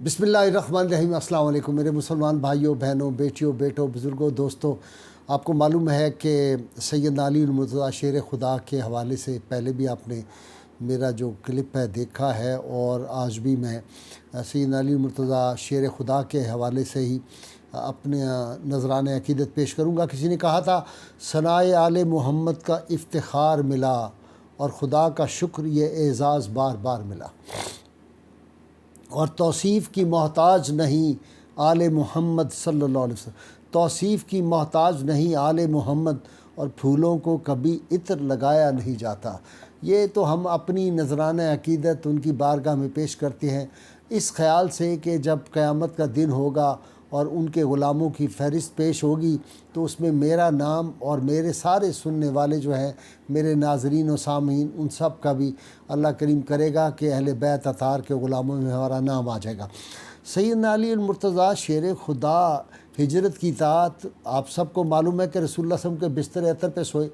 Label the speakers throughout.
Speaker 1: بسم اللہ الرحمن الرحیم۔ السلام علیکم میرے مسلمان بھائیوں، بہنوں، بیٹیوں، بیٹوں، بزرگوں، دوستوں۔ آپ کو معلوم ہے کہ سیدنا علی المرتضیٰ شیر خدا کے حوالے سے پہلے بھی آپ نے میرا جو کلپ ہے دیکھا ہے، اور آج بھی میں سیدنا علی المرتضیٰ شیر خدا کے حوالے سے ہی اپنے نذرانِ عقیدت پیش کروں گا۔ کسی نے کہا تھا ثنائے آل محمد کا افتخار ملا، اور خدا کا شکر یہ اعزاز بار بار ملا، اور توصیف کی محتاج نہیں آل محمد صلی اللہ علیہ وسلم، توصیف کی محتاج نہیں آل محمد، اور پھولوں کو کبھی عطر لگایا نہیں جاتا۔ یہ تو ہم اپنی نذرانہ عقیدت ان کی بارگاہ میں پیش کرتے ہیں، اس خیال سے کہ جب قیامت کا دن ہوگا اور ان کے غلاموں کی فہرست پیش ہوگی تو اس میں میرا نام اور میرے سارے سننے والے جو ہیں، میرے ناظرین و سامعین، ان سب کا بھی اللہ کریم کرے گا کہ اہل بیت اطہار کے غلاموں میں ہمارا نام آ جائے گا۔ سیدنا علی المرتضیٰ شیر خدا ہجرت کی اطاعت، آپ سب کو معلوم ہے کہ رسول اللہ صلی اللہ علیہ وسلم کے بستر اطہر پہ سوئے۔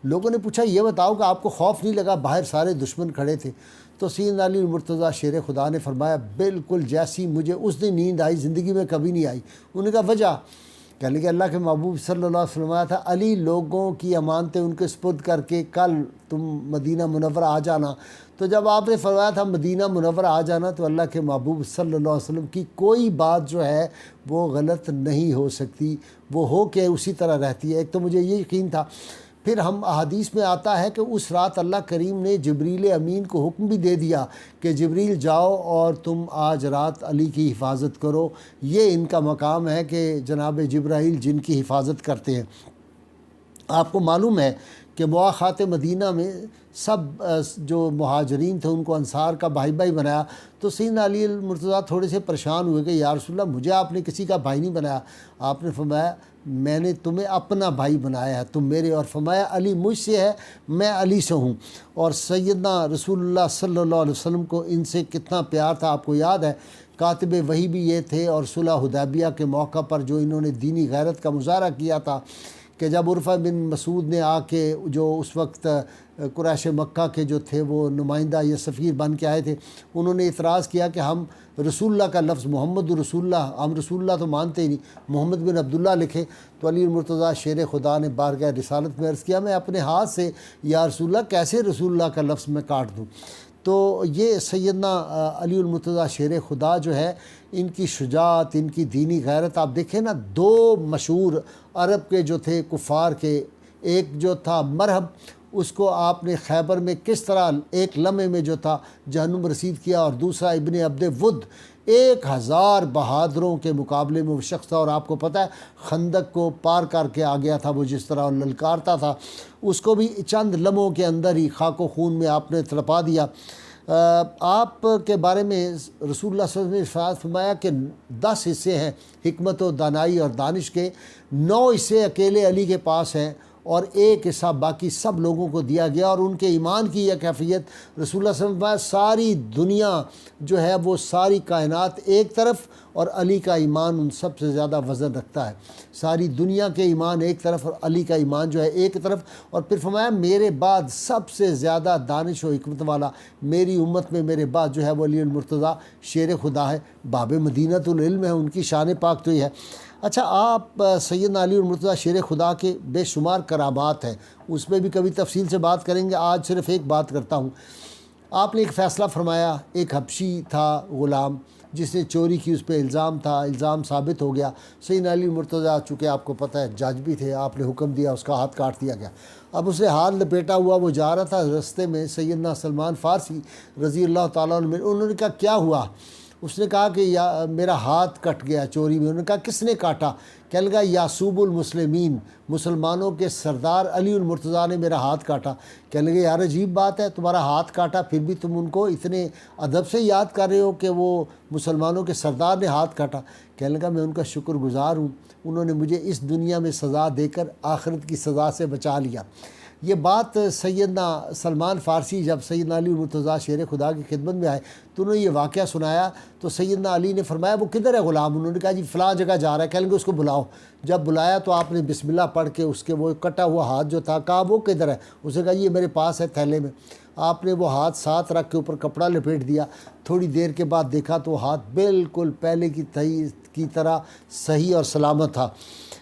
Speaker 1: لوگوں نے پوچھا یہ بتاؤ کہ آپ کو خوف نہیں لگا، باہر سارے دشمن کھڑے تھے؟ تو سیدنا علی المرتضیٰ شیر خدا نے فرمایا بالکل جیسی مجھے اس دن نیند آئی زندگی میں کبھی نہیں آئی۔ انہوں نے کہا وجہ؟ کہنے کہ اللہ کے محبوب صلی اللہ علیہ وسلم تھا علی لوگوں کی امانتیں ان کے سپرد کر کے کل تم مدینہ منورہ آ جانا۔ تو جب آپ نے فرمایا تھا مدینہ منورہ آ جانا تو اللہ کے محبوب صلی اللہ علیہ وسلم کی کوئی بات جو ہے وہ غلط نہیں ہو سکتی، وہ ہو کے اسی طرح رہتی ہے۔ ایک تو مجھے یہ یقین تھا، پھر ہم احادیث میں آتا ہے کہ اس رات اللہ کریم نے جبریل امین کو حکم بھی دے دیا کہ جبریل جاؤ اور تم آج رات علی کی حفاظت کرو۔ یہ ان کا مقام ہے کہ جناب جبرائیل جن کی حفاظت کرتے ہیں۔ آپ کو معلوم ہے کہ مواخات مدینہ میں سب جو مہاجرین تھے ان کو انصار کا بھائی بھائی بنایا، تو سیدنا علی المرتضیٰ تھوڑے سے پریشان ہوئے کہ یا رسول اللہ مجھے آپ نے کسی کا بھائی نہیں بنایا۔ آپ نے فرمایا میں نے تمہیں اپنا بھائی بنایا ہے، تم میرے، اور فرمایا علی مجھ سے ہے، میں علی سے ہوں۔ اور سیدنا رسول اللہ صلی اللہ علیہ وسلم کو ان سے کتنا پیار تھا، آپ کو یاد ہے کاتب وحی بھی یہ تھے، اور صلح حدیبیہ کے موقع پر جو انہوں نے دینی غیرت کا مظاہرہ کیا تھا کہ جب عرفہ بن مسعود نے آ کے، جو اس وقت قریش مکہ کے جو تھے وہ نمائندہ یا سفیر بن کے آئے تھے، انہوں نے اعتراض کیا کہ ہم رسول اللہ کا لفظ محمد رسول اللہ، ہم رسول اللہ تو مانتے ہی نہیں، محمد بن عبداللہ لکھے۔ تو علی المرتضیٰ شیر خدا نے بارگاہ رسالت میں عرض کیا میں اپنے ہاتھ سے یا رسول اللہ کیسے رسول اللہ کا لفظ میں کاٹ دوں۔ تو یہ سیدنا علی المرتضیٰ شیر خدا جو ہے، ان کی شجاعت، ان کی دینی غیرت، آپ دیکھیں نا، دو مشہور عرب کے جو تھے کفار کے، ایک جو تھا مرہب، اس کو آپ نے خیبر میں کس طرح ایک لمحے میں جو تھا جہنم رسید کیا، اور دوسرا ابن عبد ود 1000 بہادروں کے مقابلے میں وہ شخص تھا، اور آپ کو پتہ ہے خندق کو پار کر کے آ گیا تھا وہ، جس طرح للکارتا تھا اس کو بھی چند لمحوں کے اندر ہی خاک و خون میں آپ نے تڑپا دیا۔ آپ کے بارے میں رسول اللہ صلی اللہ علیہ وسلم نے ارشاد فرمایا کہ 10 حصے ہیں حکمت و دانائی اور دانش کے، 9 حصے اکیلے علی کے پاس ہیں، اور 1 حصہ باقی سب لوگوں کو دیا گیا۔ اور ان کے ایمان کی یہ کیفیت رسول اللہ صلی اللہ علیہ وسلم نے فرمایا ساری دنیا جو ہے وہ ساری کائنات ایک طرف، اور علی کا ایمان ان سب سے زیادہ وزن رکھتا ہے۔ ساری دنیا کے ایمان ایک طرف اور علی کا ایمان جو ہے ایک طرف۔ اور پھر فرمایا میرے بعد سب سے زیادہ دانش و حکمت والا میری امت میں میرے بعد جو ہے وہ علی المرتضیٰ شیر خدا ہے، باب مدینۃ العلم ہے، ان کی شان پاک تو یہ ہے۔ اچھا، آپ سیدنا علی المرتضیٰ شیر خدا کے بے شمار کرامات ہیں، اس میں بھی کبھی تفصیل سے بات کریں گے، آج صرف ایک بات کرتا ہوں۔ آپ نے ایک فیصلہ فرمایا، ایک حبشی تھا غلام جس نے چوری کی، اس پہ الزام تھا، الزام ثابت ہو گیا۔ سیدنا علی المرتضیٰ چونکہ آپ کو پتہ ہے جج بھی تھے، آپ نے حکم دیا، اس کا ہاتھ کاٹ دیا گیا۔ اب اسے ہاتھ لپیٹا ہوا وہ جا رہا تھا، رستے میں سیدنا سلمان فارسی رضی اللہ تعالیٰ عنہ، انہوں نے کہا کیا ہوا؟ اس نے کہا کہ میرا ہاتھ کٹ گیا چوری میں۔ انہوں نے کہا کس نے کاٹا؟ کہنے لگا یعصوب المسلمین، مسلمانوں کے سردار علی المرتضیٰ نے میرا ہاتھ کاٹا۔ کہنے لگے یار عجیب بات ہے، تمہارا ہاتھ کاٹا پھر بھی تم ان کو اتنے ادب سے یاد کر رہے ہو کہ وہ مسلمانوں کے سردار نے ہاتھ کاٹا۔ کہنے لگا میں ان کا شکر گزار ہوں، انہوں نے مجھے اس دنیا میں سزا دے کر آخرت کی سزا سے بچا لیا۔ یہ بات سیدنا سلمان فارسی جب سیدنا علی المرتضیٰ شیر خدا کی خدمت میں آئے تو انہوں نے یہ واقعہ سنایا، تو سیدنا علی نے فرمایا وہ کدھر ہے غلام؟ انہوں نے کہا جی فلاں جگہ جا رہا ہے۔ کہیں گے اس کو بلاؤ۔ جب بلایا تو آپ نے بسم اللہ پڑھ کے اس کے وہ کٹا ہوا ہاتھ جو تھا، کہا وہ کدھر ہے؟ اس نے کہا یہ میرے پاس ہے تھیلے میں۔ آپ نے وہ ہاتھ ساتھ رکھ کے اوپر کپڑا لپیٹ دیا، تھوڑی دیر کے بعد دیکھا تو ہاتھ بالکل پہلے کی طرح صحیح اور سلامت تھا۔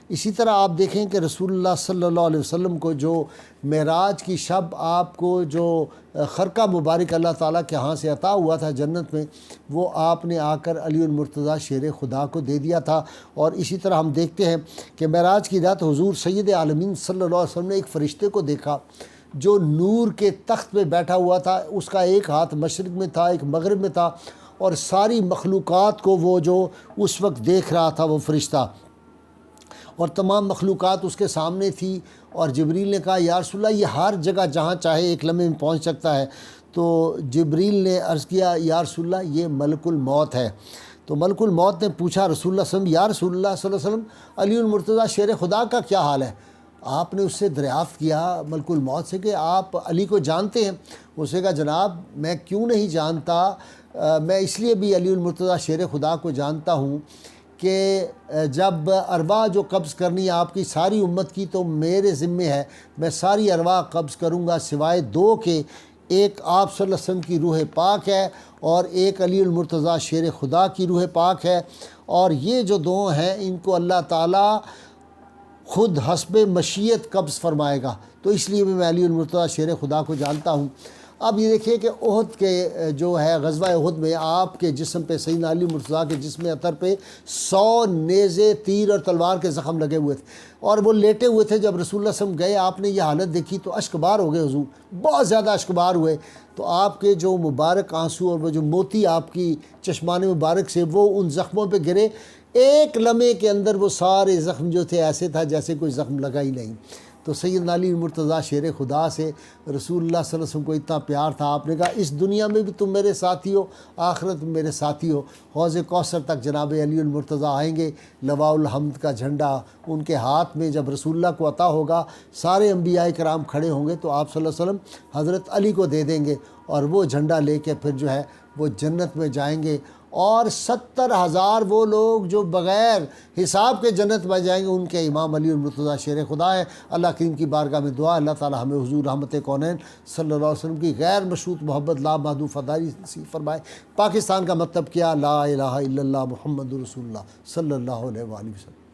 Speaker 1: اسی طرح آپ دیکھیں کہ رسول اللہ صلی اللہ علیہ وسلم کو جو معراج کی شب آپ کو جو خرقہ مبارک اللہ تعالیٰ کے ہاں سے عطا ہوا تھا جنت میں، وہ آپ نے آ کر علی المرتضیٰ شیر خدا کو دے دیا تھا۔ اور اسی طرح ہم دیکھتے ہیں کہ معراج کی رات حضور سید عالمین صلی اللہ علیہ وسلم نے ایک فرشتے کو دیکھا جو نور کے تخت پہ بیٹھا ہوا تھا، اس کا ایک ہاتھ مشرق میں تھا، ایک مغرب میں تھا، اور ساری مخلوقات کو وہ جو اس وقت دیکھ رہا تھا وہ فرشتہ، اور تمام مخلوقات اس کے سامنے تھی۔ اور جبریل نے کہا یا رسول اللہ، یہ ہر جگہ جہاں چاہے ایک لمحے میں پہنچ سکتا ہے۔ تو جبریل نے عرض کیا یا رسول اللہ، یہ ملک الموت ہے۔ تو ملک الموت نے پوچھا رسول اللہ صلی اللہ علیہ وسلم، یا رسول اللہ صلی اللہ علیہ وسلم، علی المرتضیٰ شیر خدا کا کیا حال ہے؟ آپ نے اس سے دریافت کیا ملک الموت سے کہ آپ علی کو جانتے ہیں؟ اس نے کہا جناب میں کیوں نہیں جانتا، میں اس لیے بھی علی المرتضیٰ شیر خدا کو جانتا ہوں کہ جب ارواح جو قبض کرنی ہے آپ کی ساری امت کی تو میرے ذمے ہے، میں ساری ارواح قبض کروں گا سوائے دو کے، ایک آپ صلی اللہ علیہ وسلم کی روح پاک ہے اور ایک علی المرتضیٰ شیر خدا کی روح پاک ہے، اور یہ جو دو ہیں ان کو اللہ تعالیٰ خود حسب مشیت قبض فرمائے گا، تو اس لیے بھی میں علی المرتضیٰ شیر خدا کو جانتا ہوں۔ اب یہ دیکھیے کہ احد کے جو ہے غزوہ احد میں آپ کے جسم پہ، سیدنا علی مرتضیٰ کے جسم اطہر پہ 100 نیزے، تیر اور تلوار کے زخم لگے ہوئے تھے، اور وہ لیٹے ہوئے تھے۔ جب رسول اللہ صلی اللہ علیہ وسلم گئے آپ نے یہ حالت دیکھی تو اشکبار ہو گئے حضور، بہت زیادہ اشکبار ہوئے۔ تو آپ کے جو مبارک آنسو اور وہ جو موتی آپ کی چشمان مبارک سے وہ ان زخموں پہ گرے، ایک لمحے کے اندر وہ سارے زخم جو تھے ایسے تھا جیسے کوئی زخم لگا ہی نہیں۔ تو سیدنا علی مرتضیٰ شیر خدا سے رسول اللہ صلی اللہ علیہ وسلم کو اتنا پیار تھا، آپ نے کہا اس دنیا میں بھی تم میرے ساتھی ہو، آخرت میں میرے ساتھی ہو۔ حوض کوثر تک جناب علی المرتضیٰ آئیں گے، لواء الحمد کا جھنڈا ان کے ہاتھ میں جب رسول اللہ کو عطا ہوگا، سارے انبیاء کرام کھڑے ہوں گے تو آپ صلی اللہ علیہ وسلم حضرت علی کو دے دیں گے، اور وہ جھنڈا لے کے پھر جو ہے وہ جنت میں جائیں گے، اور 70,000 وہ لوگ جو بغیر حساب کے جنت میں جائیں گے، ان کے امام علی المرتضیٰ شیر خدا ہے۔ اللہ کریم کی بارگاہ میں دعا، اللہ تعالی ہمیں حضور رحمت کونین صلی اللہ علیہ وسلم کی غیر مشروط محبت لا محدود فداری نصیب فرمائے۔ پاکستان کا مطلب کیا؟ لا الہ الا اللہ محمد رسول اللہ صلی اللہ علیہ وآلہ وسلم۔